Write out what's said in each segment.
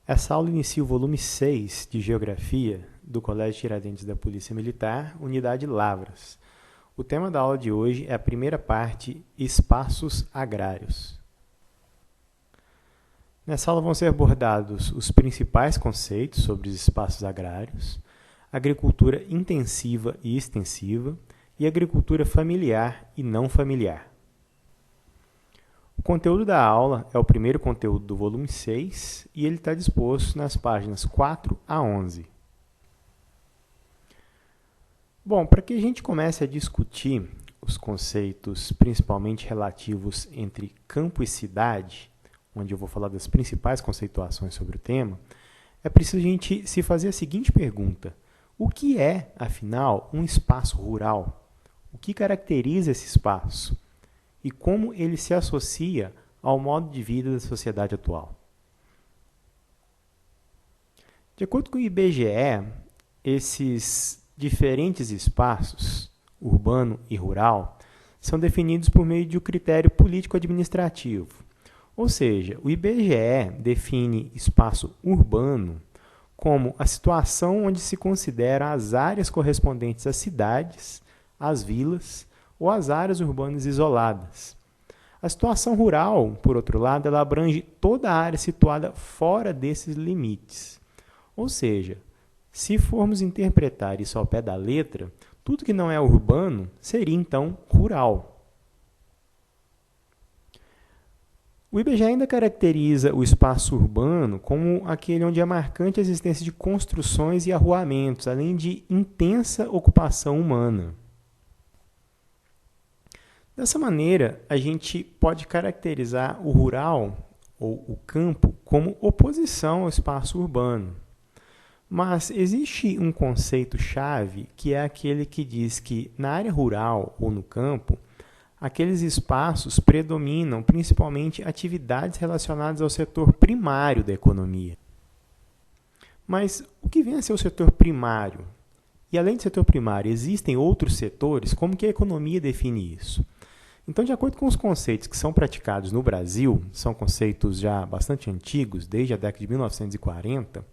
Essa aula inicia o volume 6 de Geografia do Colégio Tiradentes da Polícia Militar, Unidade Lavras. O tema da aula de hoje é a primeira parte, Espaços Agrários. Nessa aula vão ser abordados os principais conceitos sobre os espaços agrários, agricultura intensiva e extensiva e agricultura familiar e não familiar. O conteúdo da aula é o primeiro conteúdo do volume 6 e ele está disposto nas páginas 4 a 11. Bom, para que a gente comece a discutir os conceitos principalmente relativos entre campo e cidade, onde eu vou falar das principais conceituações sobre o tema, é preciso a gente se fazer a seguinte pergunta: o que é, afinal, um espaço rural? O que caracteriza esse espaço? E como ele se associa ao modo de vida da sociedade atual? De acordo com o IBGE, esses diferentes espaços, urbano e rural, são definidos por meio de um critério político-administrativo. Ou seja, o IBGE define espaço urbano como a situação onde se considera as áreas correspondentes às cidades, às vilas ou às áreas urbanas isoladas. A situação rural, por outro lado, ela abrange toda a área situada fora desses limites. Ou seja, se formos interpretar isso ao pé da letra, tudo que não é urbano seria, então, rural. O IBGE ainda caracteriza o espaço urbano como aquele onde é marcante a existência de construções e arruamentos, além de intensa ocupação humana. Dessa maneira, a gente pode caracterizar o rural ou o campo como oposição ao espaço urbano. Mas existe um conceito-chave que é aquele que diz que na área rural ou no campo, aqueles espaços predominam principalmente atividades relacionadas ao setor primário da economia. Mas o que vem a ser o setor primário? E além do setor primário, existem outros setores? Como que a economia define isso? Então, de acordo com os conceitos que são praticados no Brasil, são conceitos já bastante antigos, desde a década de 1940,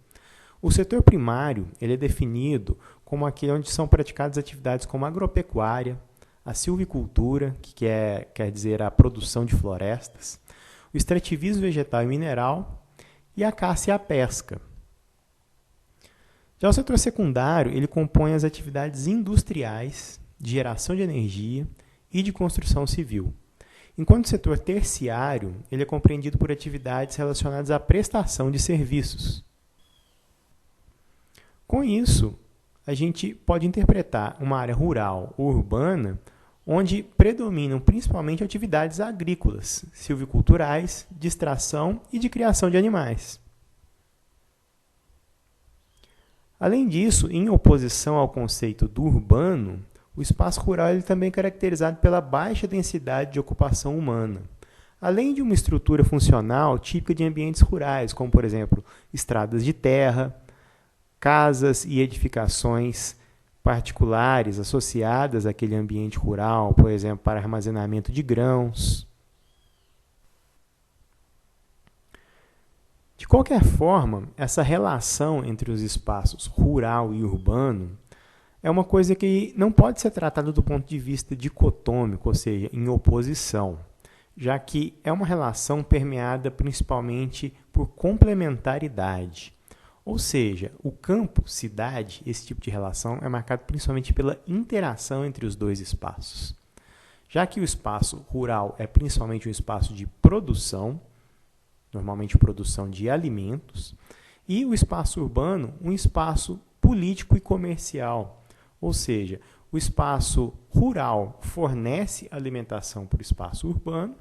o setor primário ele é definido como aquele onde são praticadas atividades como a agropecuária, a silvicultura, que quer dizer a produção de florestas, o extrativismo vegetal e mineral e a caça e a pesca. Já o setor secundário ele compõe as atividades industriais, de geração de energia e de construção civil. Enquanto o setor terciário ele é compreendido por atividades relacionadas à prestação de serviços. Com isso, a gente pode interpretar uma área rural ou urbana onde predominam principalmente atividades agrícolas, silviculturais, de extração e de criação de animais. Além disso, em oposição ao conceito do urbano, o espaço rural ele também é caracterizado pela baixa densidade de ocupação humana, além de uma estrutura funcional típica de ambientes rurais, como, por exemplo, estradas de terra, casas e edificações particulares associadas àquele ambiente rural, por exemplo, para armazenamento de grãos. De qualquer forma, essa relação entre os espaços rural e urbano é uma coisa que não pode ser tratada do ponto de vista dicotômico, ou seja, em oposição, já que é uma relação permeada principalmente por complementaridade. Ou seja, o campo, cidade, esse tipo de relação é marcado principalmente pela interação entre os dois espaços. Já que o espaço rural é principalmente um espaço de produção, normalmente produção de alimentos, e o espaço urbano, um espaço político e comercial. Ou seja, o espaço rural fornece alimentação para o espaço urbano,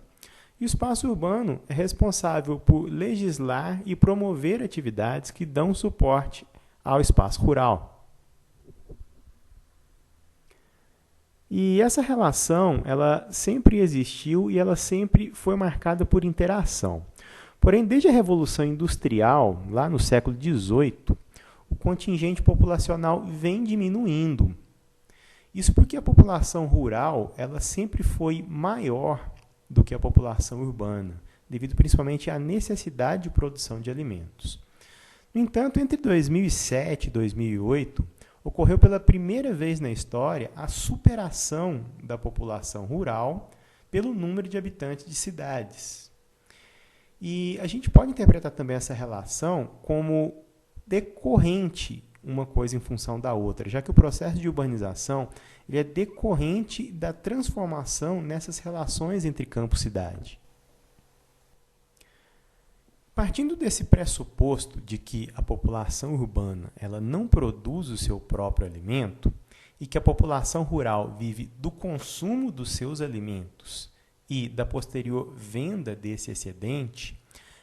e o espaço urbano é responsável por legislar e promover atividades que dão suporte ao espaço rural. E essa relação, ela sempre existiu e ela sempre foi marcada por interação. Porém, desde a Revolução Industrial, lá no século XVIII, o contingente populacional vem diminuindo. Isso porque a população rural ela sempre foi maior do que a população urbana, devido principalmente à necessidade de produção de alimentos. No entanto, entre 2007 e 2008, ocorreu pela primeira vez na história a superação da população rural pelo número de habitantes de cidades. E a gente pode interpretar também essa relação como decorrente uma coisa em função da outra, já que o processo de urbanização ele é decorrente da transformação nessas relações entre campo e cidade. Partindo desse pressuposto de que a população urbana ela não produz o seu próprio alimento e que a população rural vive do consumo dos seus alimentos e da posterior venda desse excedente,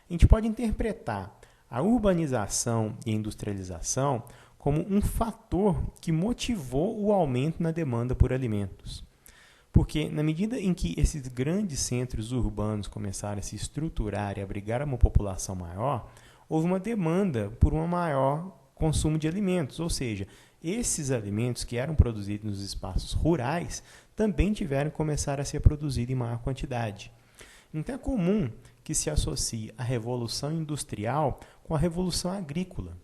a gente pode interpretar a urbanização e a industrialização como um fator que motivou o aumento na demanda por alimentos. Porque, na medida em que esses grandes centros urbanos começaram a se estruturar e abrigar uma população maior, houve uma demanda por um maior consumo de alimentos, ou seja, esses alimentos que eram produzidos nos espaços rurais também tiveram que começar a ser produzidos em maior quantidade. Então é comum que se associe a Revolução Industrial com a Revolução Agrícola,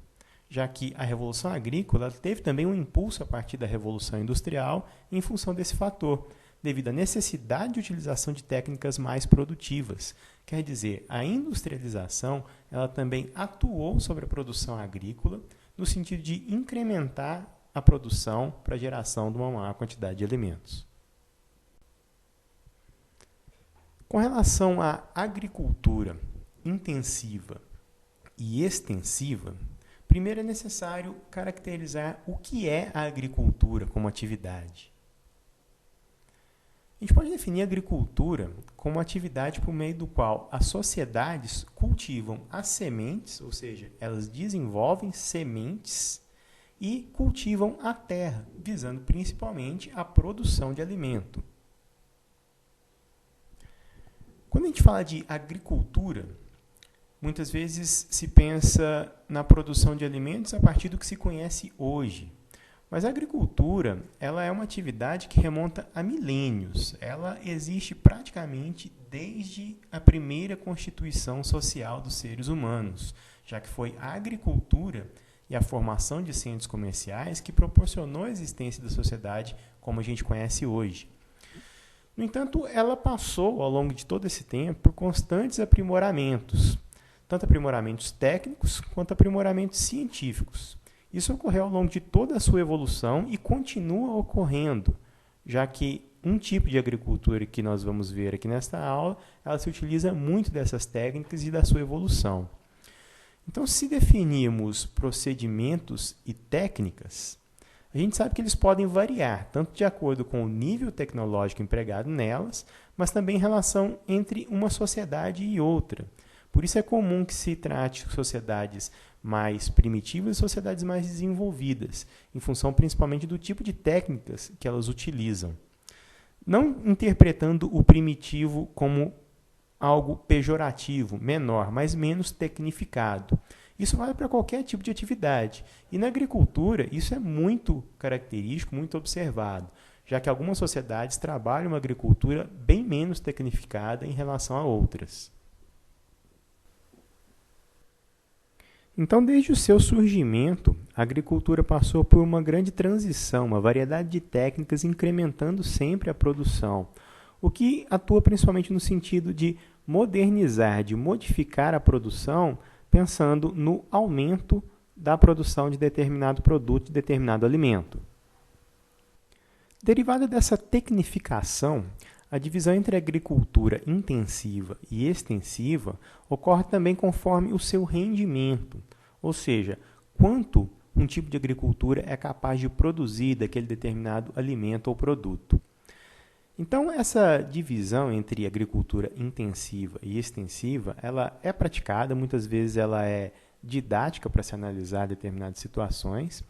já que a Revolução Agrícola teve também um impulso a partir da Revolução Industrial em função desse fator, devido à necessidade de utilização de técnicas mais produtivas. Quer dizer, a industrialização ela também atuou sobre a produção agrícola no sentido de incrementar a produção para a geração de uma maior quantidade de alimentos. Com relação à agricultura intensiva e extensiva, primeiro é necessário caracterizar o que é a agricultura como atividade. A gente pode definir a agricultura como atividade por meio do qual as sociedades cultivam as sementes, ou seja, elas desenvolvem sementes e cultivam a terra, visando principalmente a produção de alimento. Quando a gente fala de agricultura, muitas vezes se pensa na produção de alimentos a partir do que se conhece hoje. Mas a agricultura ela é uma atividade que remonta a milênios. Ela existe praticamente desde a primeira constituição social dos seres humanos, já que foi a agricultura e a formação de centros comerciais que proporcionou a existência da sociedade como a gente conhece hoje. No entanto, ela passou, ao longo de todo esse tempo, por constantes aprimoramentos, tanto aprimoramentos técnicos quanto aprimoramentos científicos. Isso ocorreu ao longo de toda a sua evolução e continua ocorrendo, já que um tipo de agricultura que nós vamos ver aqui nesta aula, ela se utiliza muito dessas técnicas e da sua evolução. Então, se definirmos procedimentos e técnicas, a gente sabe que eles podem variar, tanto de acordo com o nível tecnológico empregado nelas, mas também em relação entre uma sociedade e outra. Por isso é comum que se trate de sociedades mais primitivas e sociedades mais desenvolvidas, em função principalmente do tipo de técnicas que elas utilizam. Não interpretando o primitivo como algo pejorativo, menor, mas menos tecnificado. Isso vale para qualquer tipo de atividade. E na agricultura, isso é muito característico, muito observado, já que algumas sociedades trabalham uma agricultura bem menos tecnificada em relação a outras. Então, desde o seu surgimento, a agricultura passou por uma grande transição, uma variedade de técnicas incrementando sempre a produção, o que atua principalmente no sentido de modernizar, de modificar a produção, pensando no aumento da produção de determinado produto, de determinado alimento. Derivada dessa tecnificação, a divisão entre agricultura intensiva e extensiva ocorre também conforme o seu rendimento, ou seja, quanto um tipo de agricultura é capaz de produzir daquele determinado alimento ou produto. Então, essa divisão entre agricultura intensiva e extensiva, ela é praticada, muitas vezes ela é didática para se analisar determinadas situações,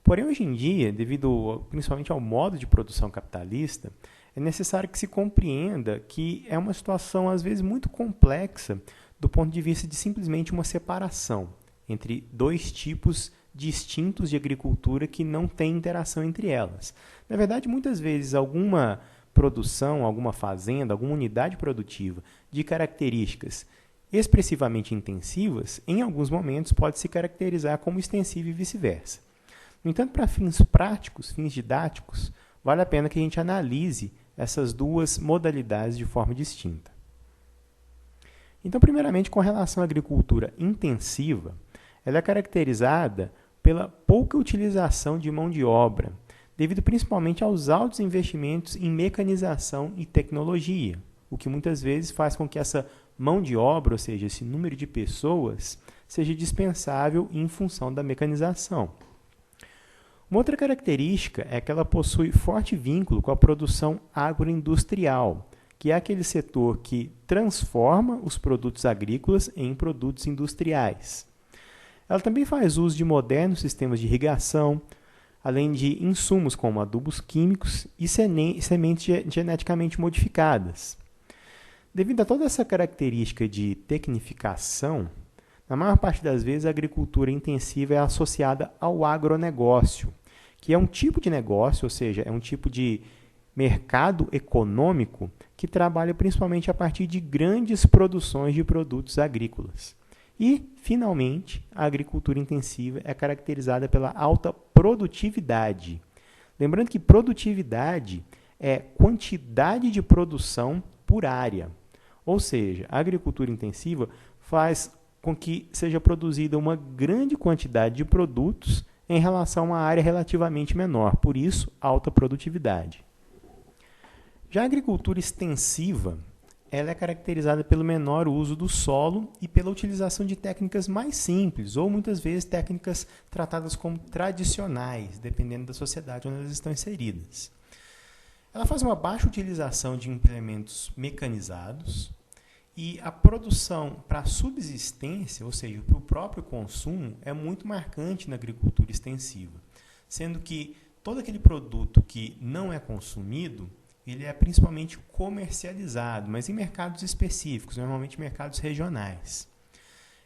porém, hoje em dia, devido principalmente ao modo de produção capitalista, é necessário que se compreenda que é uma situação, às vezes, muito complexa do ponto de vista de simplesmente uma separação entre dois tipos distintos de agricultura que não têm interação entre elas. Na verdade, muitas vezes, alguma produção, alguma fazenda, alguma unidade produtiva de características expressivamente intensivas, em alguns momentos pode se caracterizar como extensiva e vice-versa. No entanto, para fins práticos, fins didáticos, vale a pena que a gente analise essas duas modalidades de forma distinta. Então, primeiramente, com relação à agricultura intensiva, ela é caracterizada pela pouca utilização de mão de obra, devido principalmente aos altos investimentos em mecanização e tecnologia, o que muitas vezes faz com que essa mão de obra, ou seja, esse número de pessoas, seja dispensável em função da mecanização. Uma outra característica é que ela possui forte vínculo com a produção agroindustrial, que é aquele setor que transforma os produtos agrícolas em produtos industriais. Ela também faz uso de modernos sistemas de irrigação, além de insumos como adubos químicos e sementes geneticamente modificadas. Devido a toda essa característica de tecnificação, na maior parte das vezes a agricultura intensiva é associada ao agronegócio, que é um tipo de negócio, ou seja, é um tipo de mercado econômico que trabalha principalmente a partir de grandes produções de produtos agrícolas. E, finalmente, a agricultura intensiva é caracterizada pela alta produtividade. Lembrando que produtividade é quantidade de produção por área. Ou seja, a agricultura intensiva faz com que seja produzida uma grande quantidade de produtos em relação a uma área relativamente menor, por isso, alta produtividade. Já a agricultura extensiva, ela é caracterizada pelo menor uso do solo e pela utilização de técnicas mais simples, ou muitas vezes técnicas tratadas como tradicionais, dependendo da sociedade onde elas estão inseridas. Ela faz uma baixa utilização de implementos mecanizados e a produção para subsistência, ou seja, para o próprio consumo, é muito marcante na agricultura extensiva, sendo que todo aquele produto que não é consumido, ele é principalmente comercializado, mas em mercados específicos, normalmente mercados regionais.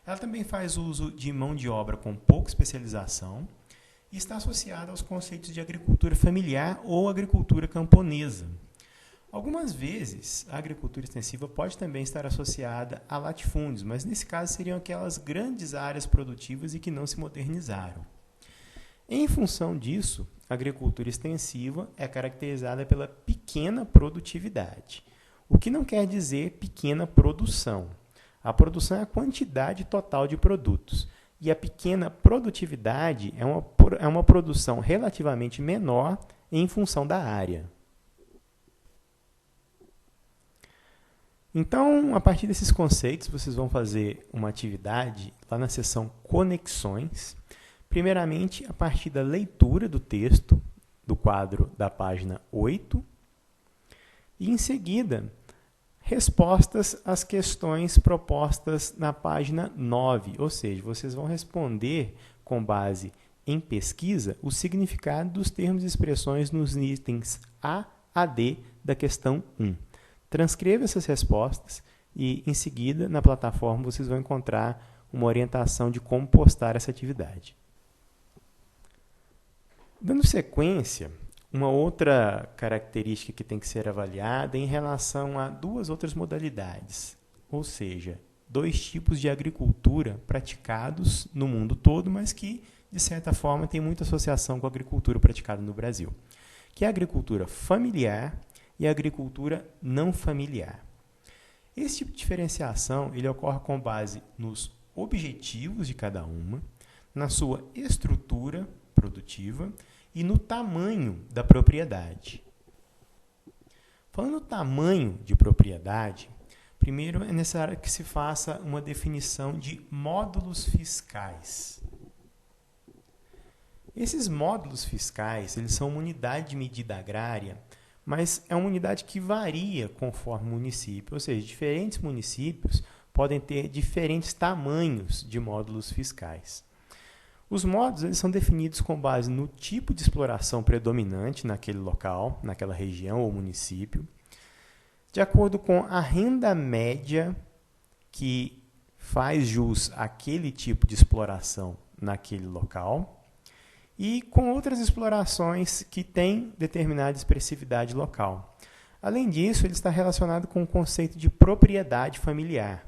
Ela também faz uso de mão de obra com pouca especialização e está associada aos conceitos de agricultura familiar ou agricultura camponesa. Algumas vezes, a agricultura extensiva pode também estar associada a latifúndios, mas nesse caso seriam aquelas grandes áreas produtivas e que não se modernizaram. Em função disso, a agricultura extensiva é caracterizada pela pequena produtividade, o que não quer dizer pequena produção. A produção é a quantidade total de produtos, e a pequena produtividade é uma produção relativamente menor em função da área. Então, a partir desses conceitos, vocês vão fazer uma atividade lá na seção Conexões. Primeiramente, a partir da leitura do texto, do quadro da página 8, e em seguida, respostas às questões propostas na página 9, ou seja, vocês vão responder com base em pesquisa o significado dos termos e expressões nos itens A a D da questão 1. Transcreva essas respostas e, em seguida, na plataforma, vocês vão encontrar uma orientação de como postar essa atividade. Dando sequência, uma outra característica que tem que ser avaliada é em relação a duas outras modalidades, ou seja, dois tipos de agricultura praticados no mundo todo, mas que, de certa forma, tem muita associação com a agricultura praticada no Brasil, que é a agricultura familiar e a agricultura não familiar. Esse tipo de diferenciação ele ocorre com base nos objetivos de cada uma, na sua estrutura produtiva e no tamanho da propriedade. Falando no tamanho de propriedade, primeiro é necessário que se faça uma definição de módulos fiscais. Esses módulos fiscais eles são uma unidade de medida agrária, mas é uma unidade que varia conforme o município, ou seja, diferentes municípios podem ter diferentes tamanhos de módulos fiscais. Os módulos eles são definidos com base no tipo de exploração predominante naquele local, naquela região ou município, de acordo com a renda média que faz jus àquele tipo de exploração naquele local, e com outras explorações que têm determinada expressividade local. Além disso, ele está relacionado com o conceito de propriedade familiar.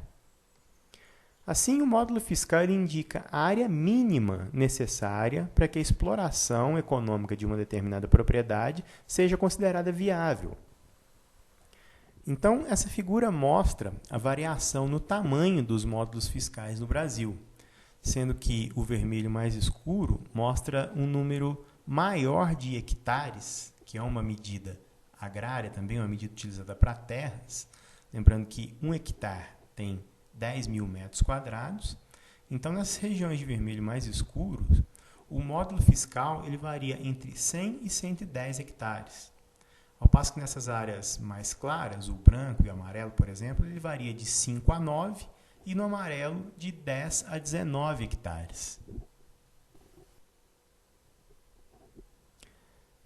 Assim, o módulo fiscal ele indica a área mínima necessária para que a exploração econômica de uma determinada propriedade seja considerada viável. Então, essa figura mostra a variação no tamanho dos módulos fiscais no Brasil, sendo que o vermelho mais escuro mostra um número maior de hectares, que é uma medida agrária, também uma medida utilizada para terras, lembrando que 1 hectare tem 10 mil metros quadrados. Então, nessas regiões de vermelho mais escuro, o módulo fiscal ele varia entre 100 e 110 hectares. Ao passo que nessas áreas mais claras, o branco e o amarelo, por exemplo, ele varia de 5 a 9 e no amarelo de 10 a 19 hectares.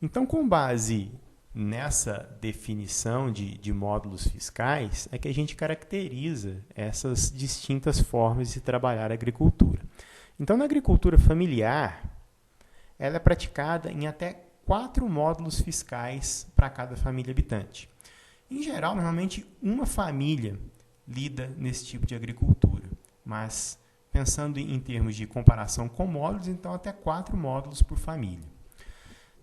Então, com base nessa definição de módulos fiscais, é que a gente caracteriza essas distintas formas de trabalhar a agricultura. Então, na agricultura familiar, ela é praticada em até 4 módulos fiscais para cada família habitante. Em geral, normalmente, uma família lida nesse tipo de agricultura, mas pensando em termos de comparação com módulos, então até 4 módulos por família.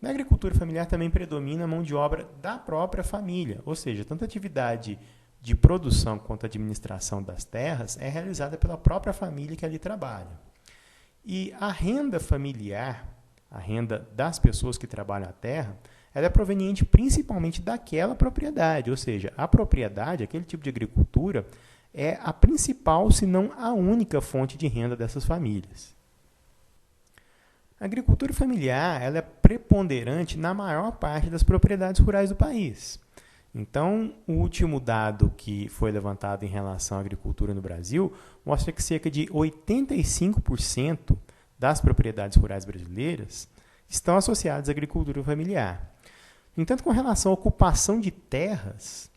Na agricultura familiar também predomina a mão de obra da própria família, ou seja, tanto a atividade de produção quanto a administração das terras é realizada pela própria família que ali trabalha. E a renda familiar, a renda das pessoas que trabalham a terra, ela é proveniente principalmente daquela propriedade, ou seja, a propriedade, aquele tipo de agricultura, é a principal, se não a única fonte de renda dessas famílias. A agricultura familiar ela é preponderante na maior parte das propriedades rurais do país. Então, o último dado que foi levantado em relação à agricultura no Brasil mostra que cerca de 85% das propriedades rurais brasileiras estão associadas à agricultura familiar. No entanto, com relação à ocupação de terras,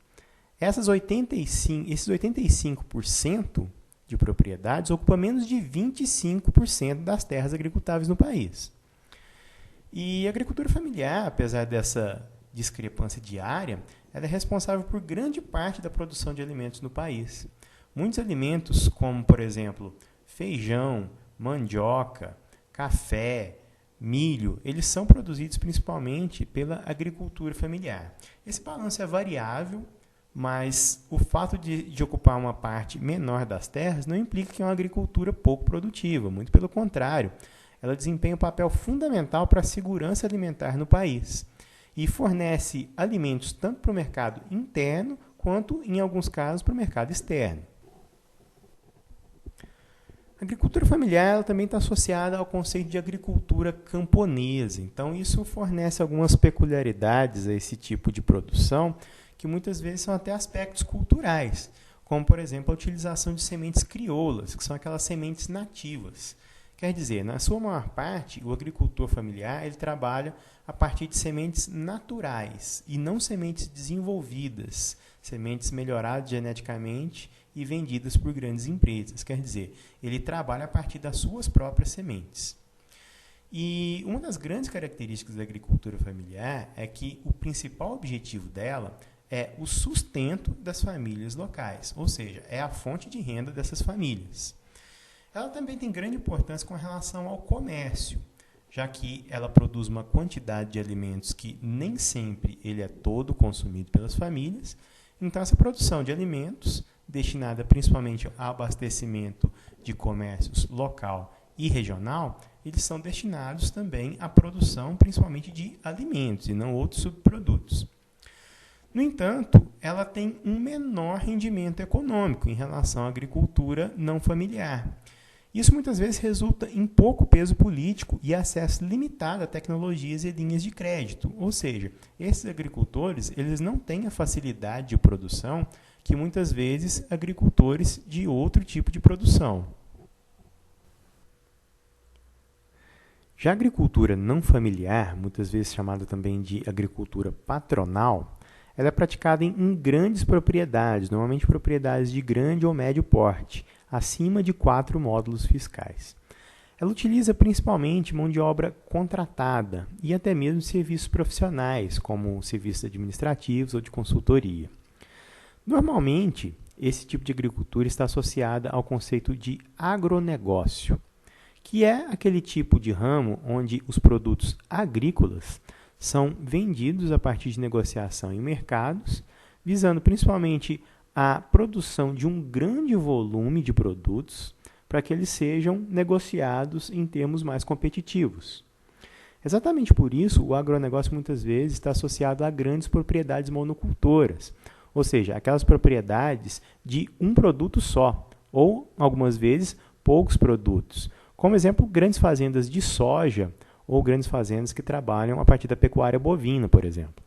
esses 85% de propriedades ocupa menos de 25% das terras agricultáveis no país. E a agricultura familiar, apesar dessa discrepância de área, ela é responsável por grande parte da produção de alimentos no país. Muitos alimentos, como, por exemplo, feijão, mandioca, café, milho, eles são produzidos principalmente pela agricultura familiar. Esse balanço é variável, mas o fato de ocupar uma parte menor das terras não implica que é uma agricultura pouco produtiva, muito pelo contrário. Ela desempenha um papel fundamental para a segurança alimentar no país e fornece alimentos tanto para o mercado interno quanto, em alguns casos, para o mercado externo. A agricultura familiar ela também está associada ao conceito de agricultura camponesa. Então, isso fornece algumas peculiaridades a esse tipo de produção, que muitas vezes são até aspectos culturais, como, por exemplo, a utilização de sementes crioulas, que são aquelas sementes nativas. Quer dizer, na sua maior parte, o agricultor familiar ele trabalha a partir de sementes naturais e não sementes desenvolvidas, sementes melhoradas geneticamente e vendidas por grandes empresas. Quer dizer, ele trabalha a partir das suas próprias sementes. E uma das grandes características da agricultura familiar é que o principal objetivo dela é o sustento das famílias locais, ou seja, é a fonte de renda dessas famílias. Ela também tem grande importância com relação ao comércio, já que ela produz uma quantidade de alimentos que nem sempre ele é todo consumido pelas famílias. Então, essa produção de alimentos, destinada principalmente ao abastecimento de comércios local e regional, eles são destinados também à produção principalmente de alimentos e não outros subprodutos. No entanto, ela tem um menor rendimento econômico em relação à agricultura não familiar. Isso muitas vezes resulta em pouco peso político e acesso limitado a tecnologias e linhas de crédito. Ou seja, esses agricultores eles não têm a facilidade de produção que muitas vezes agricultores de outro tipo de produção. Já a agricultura não familiar, muitas vezes chamada também de agricultura patronal, ela é praticada em grandes propriedades, normalmente propriedades de grande ou médio porte, acima de 4 módulos fiscais. Ela utiliza principalmente mão de obra contratada e até mesmo serviços profissionais, como serviços administrativos ou de consultoria. Normalmente, esse tipo de agricultura está associada ao conceito de agronegócio, que é aquele tipo de ramo onde os produtos agrícolas são vendidos a partir de negociação em mercados, visando principalmente a produção de um grande volume de produtos para que eles sejam negociados em termos mais competitivos. Exatamente por isso, o agronegócio muitas vezes está associado a grandes propriedades monocultoras, ou seja, aquelas propriedades de um produto só, ou, algumas vezes, poucos produtos. Como exemplo, grandes fazendas de soja ou grandes fazendas que trabalham a partir da pecuária bovina, por exemplo.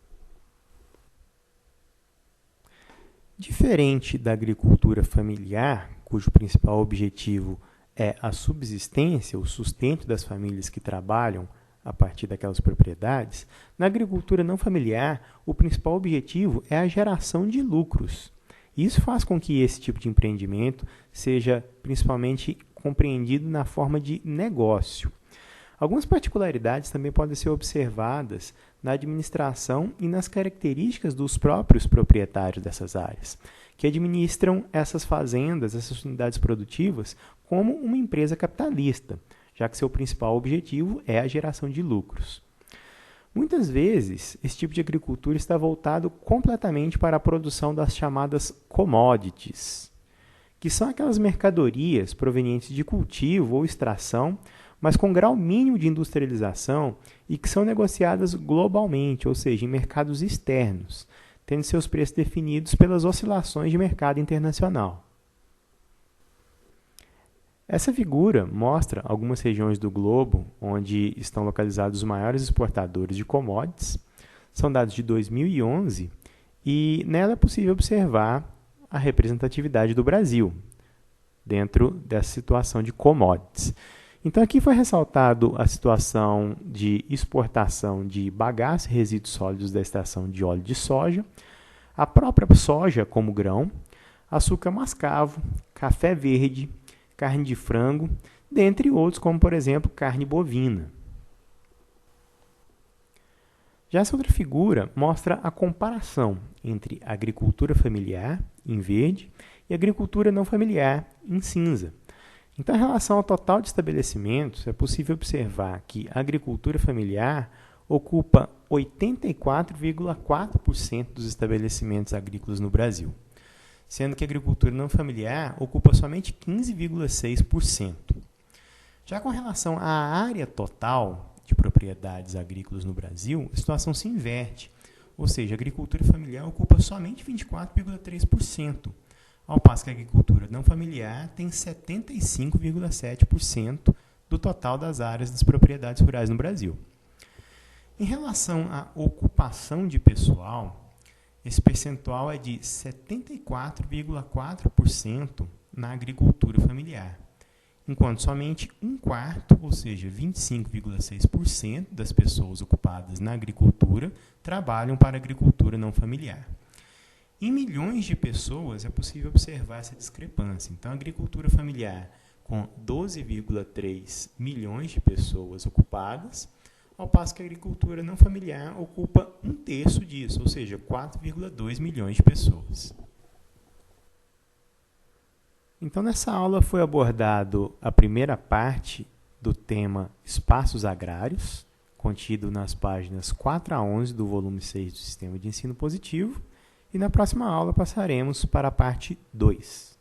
Diferente da agricultura familiar, cujo principal objetivo é a subsistência, o sustento das famílias que trabalham a partir daquelas propriedades, na agricultura não familiar, o principal objetivo é a geração de lucros. Isso faz com que esse tipo de empreendimento seja principalmente compreendido na forma de negócio. Algumas particularidades também podem ser observadas na administração e nas características dos próprios proprietários dessas áreas, que administram essas fazendas, essas unidades produtivas, como uma empresa capitalista, já que seu principal objetivo é a geração de lucros. Muitas vezes, esse tipo de agricultura está voltado completamente para a produção das chamadas commodities, que são aquelas mercadorias provenientes de cultivo ou extração, mas com grau mínimo de industrialização e que são negociadas globalmente, ou seja, em mercados externos, tendo seus preços definidos pelas oscilações de mercado internacional. Essa figura mostra algumas regiões do globo onde estão localizados os maiores exportadores de commodities. São dados de 2011 e nela é possível observar a representatividade do Brasil dentro dessa situação de commodities. Então, aqui foi ressaltado a situação de exportação de bagaços e resíduos sólidos da extração de óleo de soja, a própria soja como grão, açúcar mascavo, café verde, carne de frango, dentre outros, como, por exemplo, carne bovina. Já essa outra figura mostra a comparação entre a agricultura familiar, em verde, e a agricultura não familiar, em cinza. Então, em relação ao total de estabelecimentos, é possível observar que a agricultura familiar ocupa 84,4% dos estabelecimentos agrícolas no Brasil, sendo que a agricultura não familiar ocupa somente 15,6%. Já com relação à área total de propriedades agrícolas no Brasil, a situação se inverte, ou seja, a agricultura familiar ocupa somente 24,3%, ao passo que a agricultura não familiar tem 75,7% do total das áreas das propriedades rurais no Brasil. Em relação à ocupação de pessoal, esse percentual é de 74,4% na agricultura familiar, enquanto somente um quarto, ou seja, 25,6% das pessoas ocupadas na agricultura trabalham para a agricultura não familiar. Em milhões de pessoas é possível observar essa discrepância. Então, a agricultura familiar, com 12,3 milhões de pessoas ocupadas, ao passo que a agricultura não familiar ocupa um terço disso, ou seja, 4,2 milhões de pessoas. Então, nessa aula foi abordado a primeira parte do tema Espaços Agrários, contido nas páginas 4 a 11 do volume 6 do Sistema de Ensino Positivo, e na próxima aula passaremos para a parte 2.